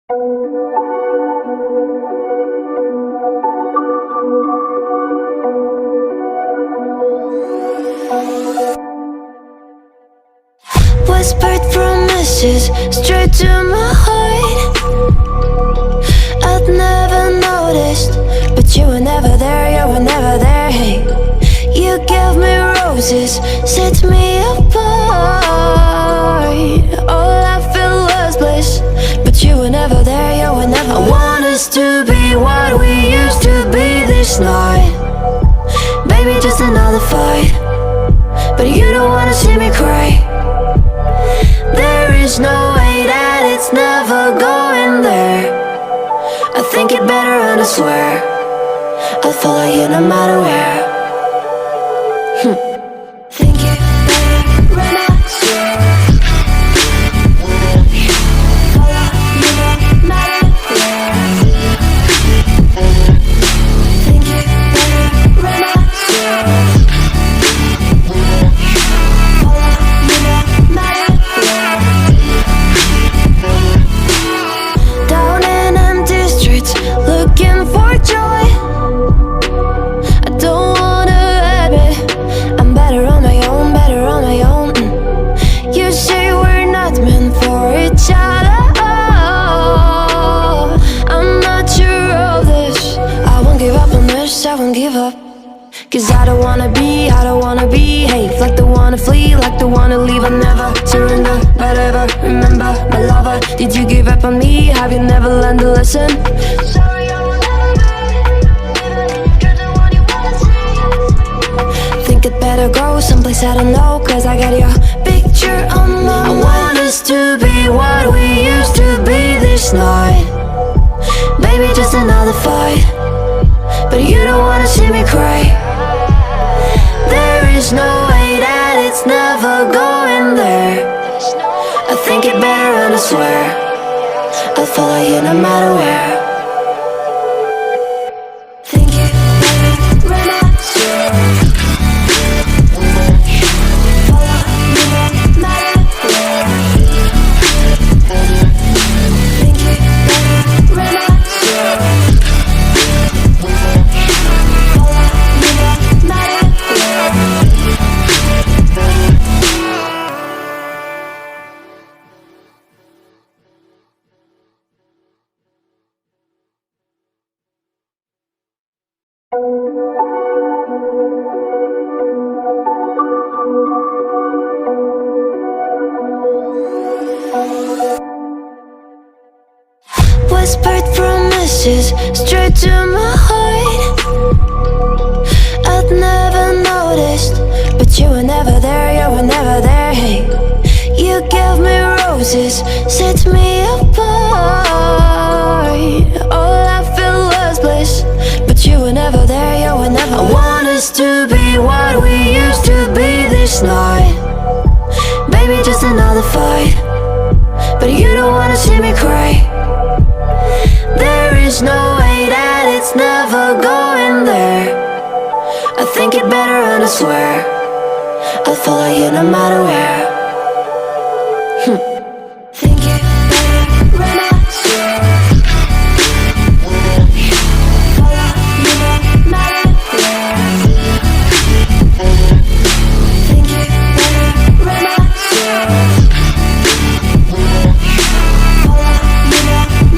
Whispered promises straight to my heart. I'd never noticed, but you were never there, you were never there. Hey, you gave me roses, set me apart. All I felt was bliss, but you were never there, you were never there. I want us to be what we used to be this night. Baby, just another fight, but you don't wanna see me cry. There is no way that it's never going there. I think it better and I swear I'll follow you no matter where. Think it better and I swear follow you no matter where. Think it better and I swear follow you no matter where. Down in empty streets, looking for joy. I don't wanna admit I'm better on my own, better on my own. You say we're not meant for each other. I'm not sure of this. I won't give up on this, I won't give up. Cause I don't wanna be, I don't wanna behave like the one to flee, like the one to leave. I never surrender, but ever remember my lover. Did you give up on me? Have you never learned to listen? Sorry, I will never be, you're the one you wanna see. Think it better go someplace I don't know, cause I got your picture on my mind. I want us to be what we used to be this night. Baby, just another fight, but you don't wanna see me cry. There is no way that it's never going there. I think it better and I swear I'll follow you no matter where. Think it better and I swear follow you no matter where. Think it better and I swear follow you no matter where. Whispered promises straight to my heart. I'd never noticed, but you were never there, you were never there. Hey, you gave me roses, set me apart. All I felt was bliss, but you were never there, you were never there. I want us to be what we used to be this night. Baby, just another fight, but you don't wanna see me cry. There is no way that it's never going there. I think it better and I swear I'll follow you no matter where.